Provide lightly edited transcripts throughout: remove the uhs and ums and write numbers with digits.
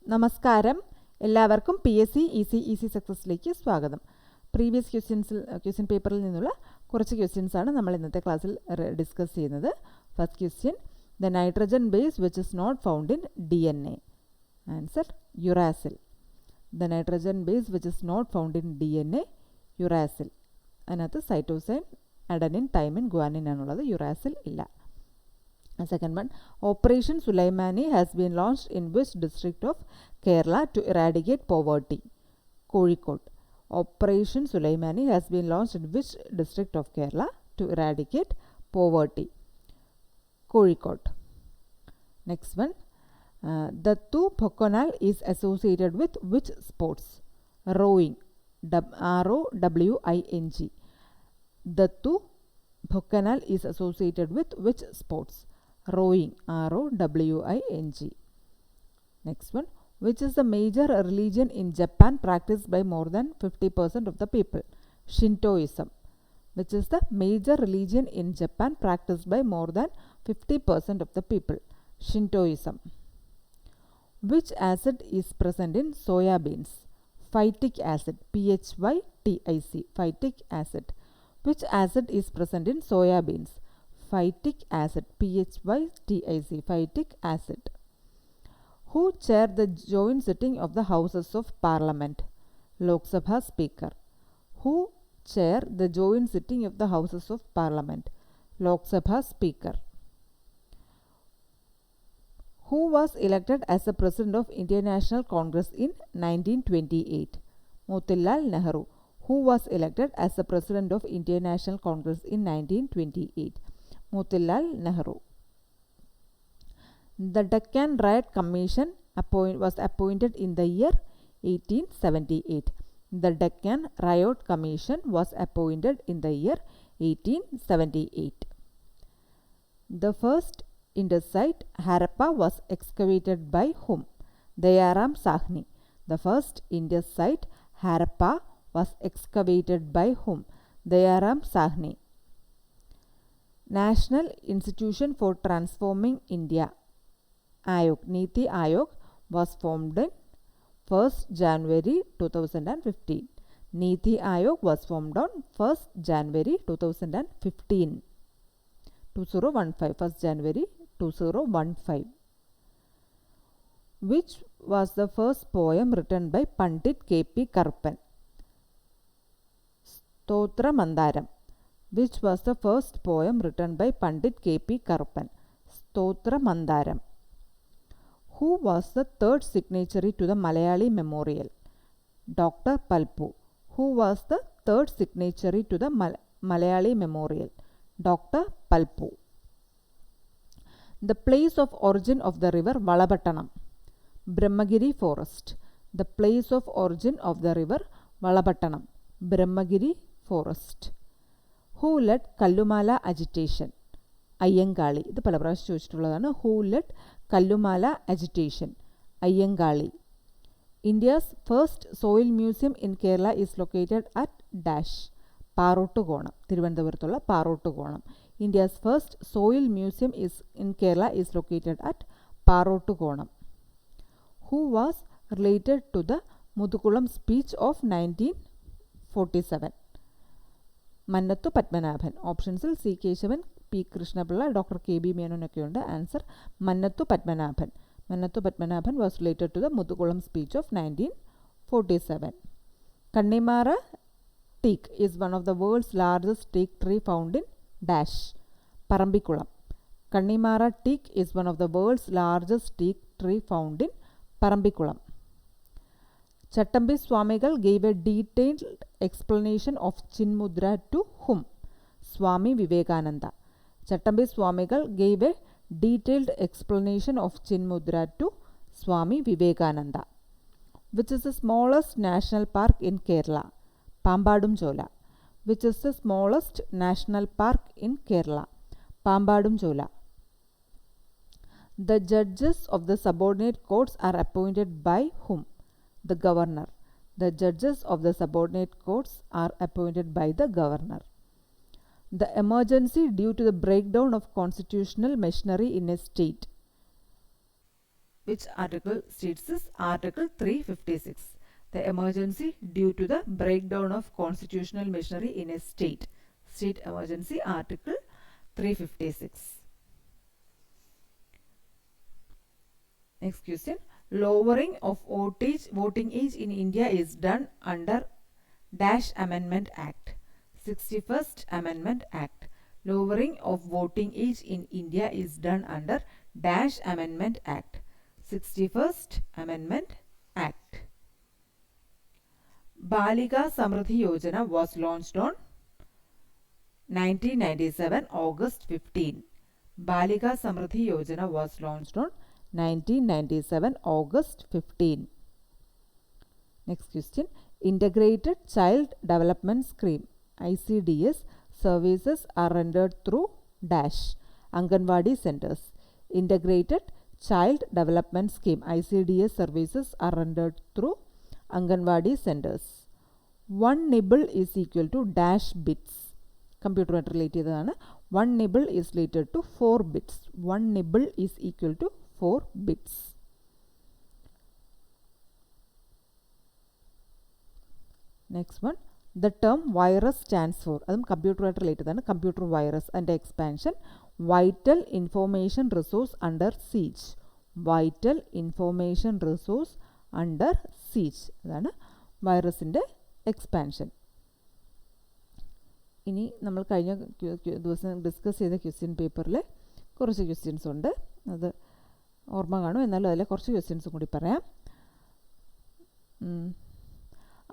നമസ്കാരം, എല്ലാവർക്കും PSC easy സക്സസ്സിലേക്ക് സ്വാഗതം. പ്രീവിയസ് ക്വസ്റ്റ്യൻ പേപ്പറിൽ നിന്നുള്ള കുറച്ച് ക്വസ്റ്റ്യൻസ് ആണ് നമ്മൾ ഇന്നത്തെ ക്ലാസ്സിൽ ഡിസ്കസ് ചെയ്യുന്നത്. First question, the nitrogen base which is not found in DNA. Answer uracil. The nitrogen base which is not found in DNA, uracil. അതിനകത്ത് സൈറ്റോസൈൻ, അഡനിൻ, തൈമിൻ, ഗ്വാനിൻ ആണുള്ളത്. യുറാസിൽ ഇല്ല. Second one, Operation Sulaimani has been launched in which district of Kerala to eradicate poverty? Kozhikode. Operation Sulaimani has been launched in which district of Kerala to eradicate poverty? Kozhikode. Next one, Dattu Bhokanal is associated with which sports? Rowing. ROWING. Dattu Bhokanal is associated with which sports? Rowing. ROWING. Next one, which is the major religion in Japan practiced by more than 50% of the people? Shintoism. Which is the major religion in Japan practiced by more than 50% of the people? Shintoism. Which acid is present in soya beans? Phytic acid. PHYTIC. Phytic acid. Which acid is present in soya beans? Phytic acid. PHYTIC. Phytic acid. Who chaired the joint sitting of the Houses of Parliament? Lok Sabha Speaker. Who chaired the joint sitting of the Houses of Parliament? Lok Sabha Speaker. Who was elected as the President of Indian National Congress in 1928? Motilal Nehru. Who was elected as the President of Indian National Congress in 1928? Motilal Nehru. The Deccan Riot Commission was appointed in the year 1878. The Deccan Riot Commission was appointed in the year 1878. The first Indus site, Harappa, was excavated by whom? Dayaram Sahni. The first Indus site, Harappa, was excavated by whom? Dayaram Sahni. National Institution for Transforming India, Ayog, Niti Ayog, was formed in 1st January 2015. Niti Ayog was formed on 1st January 2015. 2015. 1st January 2015. Which was the first poem written by Pandit K.P. Karpan? Stotra Mandaram. Which was the first poem written by Pandit K.P. Karpan? Stotra Mandaram. Who was the third signatory to the Malayali Memorial? Dr. Palpu. Who was the third signatory to the Malayali Memorial? Dr. Palpu. The place of origin of the river Valapattanam? Brahmagiri Forest. The place of origin of the river Valapattanam? Brahmagiri Forest. Who led Kallumala agitation? Ayyangali. ഇത് പല പ്രാവശ്യം ചോദിച്ചിട്ടുള്ളതാണ്. Who led Kallumala agitation? Ayyangali. India's first soil museum in Kerala is located at dash. Parottukonam. തിരുവനന്തപുരത്തുള്ള Parottukonam. India's first soil museum in Kerala is located at Parottukonam. Who was related to the Mudukulam speech of 1947? Mannathu Padmanabhan. ഓപ്ഷൻസിൽ C Kesavan, P Krishnapillai, doctor KB മേനോനൊക്കെ ഉണ്ട്. Answer Mannathu Padmanabhan. Mannathu Padmanabhan was related to the Muthukulam speech of 1947. Kannimara teak is one of the world's largest teak tree found in dash. Parambikulam. Kannimara teak is one of the world's largest teak tree found in Parambikulam. Chattambi Swamigal gave a detailed explanation of Chinmudra to whom? Swami Vivekananda. Chattambi Swamigal gave a detailed explanation of Chinmudra to Swami Vivekananda. Which is the smallest national park in Kerala? Pambadum Chola. Which is the smallest national park in Kerala? Pambadum Chola. The judges of the subordinate courts are appointed by whom? The governor. The judges of the subordinate courts are appointed by the governor. The emergency due to the breakdown of constitutional machinery in a state. which article states this? Article 356. The emergency due to the breakdown of constitutional machinery in a state. State emergency, Article 356. Next question. Lowering of voting age in India is done under Dash Amendment Act. 61st Amendment Act. Lowering of voting age in India is done under Dash Amendment Act. 61st Amendment Act. Balika Samriddhi Yojana was launched on 1997 August 15. Balika Samriddhi Yojana was launched on 1997 August 15. Next question. Integrated Child Development Scheme ICDS services are rendered through Dash Anganwadi centers. Integrated Child Development Scheme ICDS services are rendered through Anganwadi centers. 1 nibble is equal to dash bits. Computer related ചെയ്തതാണ്. 1 nibble is related to 4 bits. 1 nibble is equal to 4 bits. Next one. The term virus stands for, അതും computer related ആണ്. Computer virus and expansion. Vital information resource under siege. Vital information resource under siege. അതാണ് വൈറസിൻ്റെ expansion. ഇനി നമ്മൾ കഴിഞ്ഞ ദിവസം discuss ചെയ്ത question പേപ്പറിൽ കുറച്ച് ക്വസ്റ്റ്യൻസ് ഉണ്ട്. അത് ഓർമ്മ കാണും, എന്നാലും അതിലെ കുറച്ച് ക്വസ്റ്റ്യൻസും കൂടി പറയാം.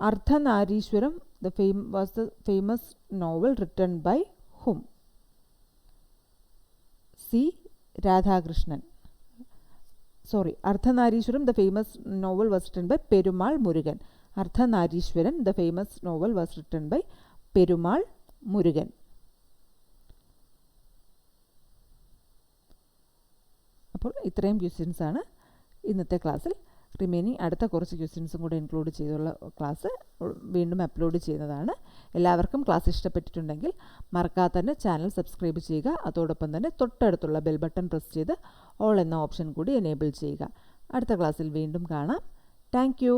അർദ്ധനാരീശ്വരം was the famous novel written by whom? C. Radhakrishnan. Sorry, Ardhanarishwaram, the famous novel was written by Perumal Murugan. Ardhanarishwaran, the famous novel was written by Perumal Murugan. അപ്പോൾ ഇത്രയും ക്വസ്റ്റ്യൻസ് ആണ് ഇന്നത്തെ ക്ലാസ്സിൽ. റിമൈനിങ് അടുത്ത കുറച്ച് ക്വസ്റ്റ്യൻസും കൂടെ ഇൻക്ലൂഡ് ചെയ്തുള്ള ക്ലാസ് വീണ്ടും അപ്ലോഡ് ചെയ്യുന്നതാണ്. എല്ലാവർക്കും ക്ലാസ് ഇഷ്ടപ്പെട്ടിട്ടുണ്ടെങ്കിൽ മറക്കാതെ തന്നെ ചാനൽ സബ്സ്ക്രൈബ് ചെയ്യുക. അതോടൊപ്പം തന്നെ തൊട്ടടുത്തുള്ള ബെൽ ബട്ടൺ പ്രസ് ചെയ്ത് ഓൾ എന്ന ഓപ്ഷൻ കൂടി എനേബിൾ ചെയ്യുക. അടുത്ത ക്ലാസ്സിൽ വീണ്ടും കാണാം. Thank you.